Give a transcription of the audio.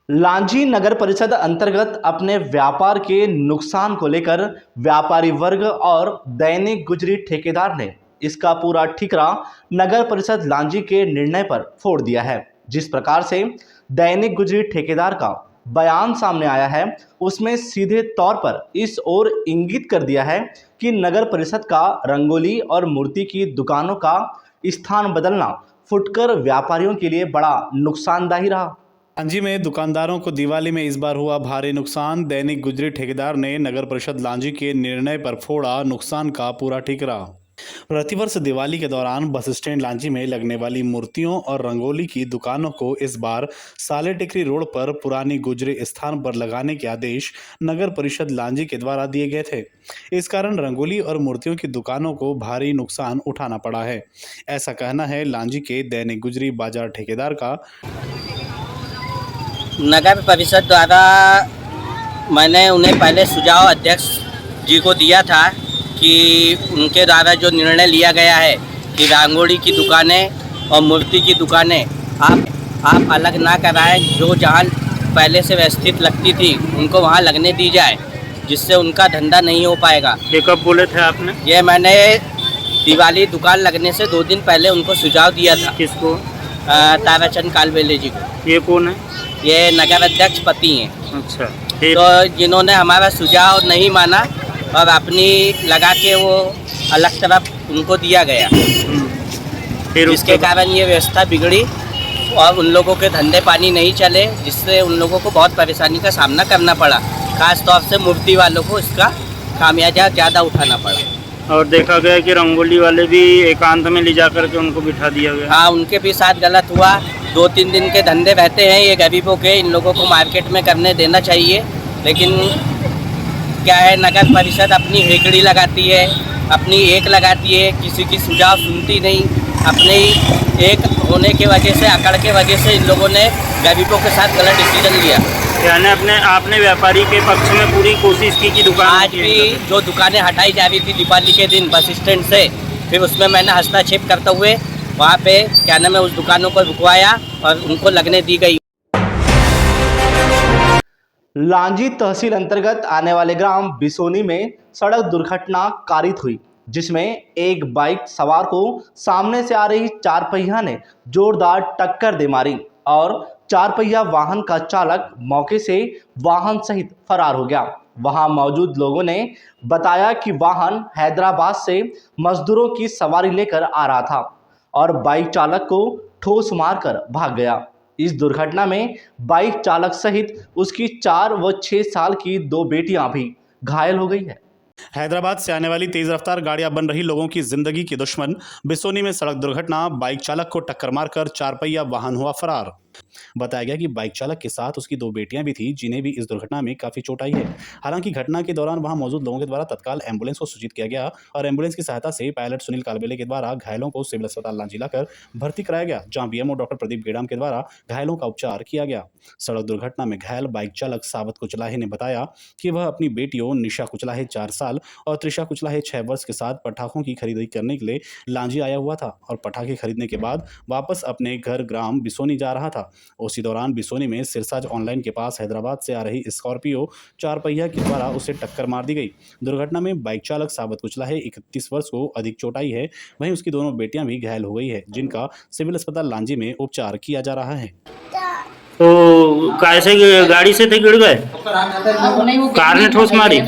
लांजी नगर परिषद अंतर्गत अपने व्यापार के नुकसान को लेकर व्यापारी वर्ग और दैनिक गुजरी ठेकेदार ने इसका पूरा ठिकरा नगर परिषद लांजी के निर्णय पर फोड़ दिया है। जिस प्रकार से दैनिक गुजरी ठेकेदार का बयान सामने आया है, उसमें सीधे तौर पर इस ओर इंगित कर दिया है कि नगर परिषद का रंगोली और मूर्ति की दुकानों का स्थान बदलना फुटकर व्यापारियों के लिए बड़ा नुकसानदायी रहा। लांजी में दुकानदारों को दिवाली में इस बार हुआ भारी नुकसान। दैनिक गुजरी ठेकेदार ने नगर परिषद लांजी के निर्णय पर फोड़ा नुकसान का पूरा ठिकरा। प्रतिवर्ष दिवाली के दौरान बस स्टैंड लांजी में लगने वाली मूर्तियों और रंगोली की दुकानों को इस बार साले टेकरी रोड पर पुरानी गुजरी स्थान पर लगाने के आदेश नगर परिषद लांजी के द्वारा दिए गए थे। इस कारण रंगोली और मूर्तियों की दुकानों को भारी नुकसान उठाना पड़ा है, ऐसा कहना है लांजी के दैनिक गुजरी बाजार ठेकेदार का। नगर परिषद द्वारा मैंने उन्हें पहले सुझाव अध्यक्ष जी को दिया था कि उनके द्वारा जो निर्णय लिया गया है कि रंगोली की दुकानें और मूर्ति की दुकानें आप अलग ना कराएं, जो जहां पहले से व्यवस्थित लगती थी उनको वहां लगने दी जाए, जिससे उनका धंधा नहीं हो पाएगा। ये कब बोले थे आपने? ये मैंने दिवाली दुकान लगने से 2 दिन पहले उनको सुझाव दिया था। किसको? ताराचंद कालवेले जी को। ये कौन है? ये नगर अध्यक्ष पति हैं। अच्छा। तो जिन्होंने हमारा सुझाव नहीं माना और अपनी लगा के वो अलग तरफ उनको दिया गया, फिर जिसके कारण ये व्यवस्था बिगड़ी और उन लोगों के धंधे पानी नहीं चले, जिससे उन लोगों को बहुत परेशानी का सामना करना पड़ा। खास तौर से मूर्ति वालों को इसका खामियाजा ज़्यादा उठाना पड़ा। और देखा गया कि रंगोली वाले भी एकांत में ले जा करके उनको बिठा दिया गया। हाँ, उनके भी साथ गलत हुआ। 2-3 दिन के धंधे रहते हैं ये गरीबों के, इन लोगों को मार्केट में करने देना चाहिए। लेकिन क्या है, नगर परिषद अपनी हेकड़ी लगाती है, अपनी एक लगाती है, किसी की सुझाव सुनती नहीं। अपने एक होने की वजह से, अकड़ के वजह से इन लोगों ने गरीबों के साथ गलत डिसीजन लिया। यानी आपने व्यापारी के पक्ष में पूरी कोशिश की कि दुकान आज भी जो दुकानें हटाई जा रही थी दिवाली के दिन बस स्टैंड से, फिर उसमें मैंने हस्तक्षेप करते हुए वहाँ पे क्या नाम है उस दुकानों को रुकवाया और उनको लगने दी गई। लांजी तहसील अंतर्गत आने वाले ग्राम बिसोनी में सड़क दुर्घटना कारित हुई, जिसमें एक बाइक सवार को सामने से आ रही 4 पहिया ने जोरदार टक्कर दे मारी और 4 पहिया वाहन का चालक मौके से वाहन सहित फरार हो गया। वहां मौजूद लोगों ने बताया कि वाहन हैदराबाद से मजदूरों की सवारी लेकर आ रहा था और बाइक चालक को ठोस मारकर भाग गया। इस दुर्घटना में बाइक चालक सहित उसकी 4 व 6 साल की 2 बेटियां भी घायल हो गई है। हैदराबाद से आने वाली तेज रफ्तार गाड़ियां बन रही लोगों की जिंदगी की दुश्मन। बिसोनी में सड़क दुर्घटना, बाइक चालक को टक्कर मारकर 4 पहिया वाहन हुआ फरार। बताया गया कि बाइक चालक के साथ उसकी 2 बेटियां भी थी, जिन्हें भी इस दुर्घटना में काफी चोट आई है। हालांकि घटना के दौरान वहां मौजूद लोगों के द्वारा तत्काल एम्बुलेंस को सूचित किया गया और एम्बुलेंस की सहायता से पायलट सुनील कालबेले के द्वारा घायलों को सिविल अस्पताल लांजी लाकर भर्ती कराया गया, जहां बीएमओ डॉक्टर प्रदीप गेड़ाम के द्वारा घायलों का उपचार किया गया। सड़क दुर्घटना में घायल बाइक चालक सावत कुचलाहे ने बताया कि वह अपनी बेटियों निशा कुचलाहे 4 साल और त्रिशा कुचलाहे 6 वर्ष के साथ पटाखों की खरीदारी करने के लिए लांजी आया हुआ था और पटाखे खरीदने के बाद वापस अपने घर ग्राम बिसोनी जा रहा था। उसी दौरान बिसोनी में सिरसाज ऑनलाइन के पास हैदराबाद से आ रही स्कॉर्पियो 4 पहिया के द्वारा उसे टक्कर मार दी गई। दुर्घटना में बाइक चालक सावत कुचलाहे 31 वर्ष को अधिक चोट आई है, वहीं उसकी दोनों बेटियां भी घायल हो गई है, जिनका सिविल अस्पताल लांजी में उपचार किया जा रहा है। तो कैसे गाड़ी से थे गिर गए? कार ने ठोस मारी?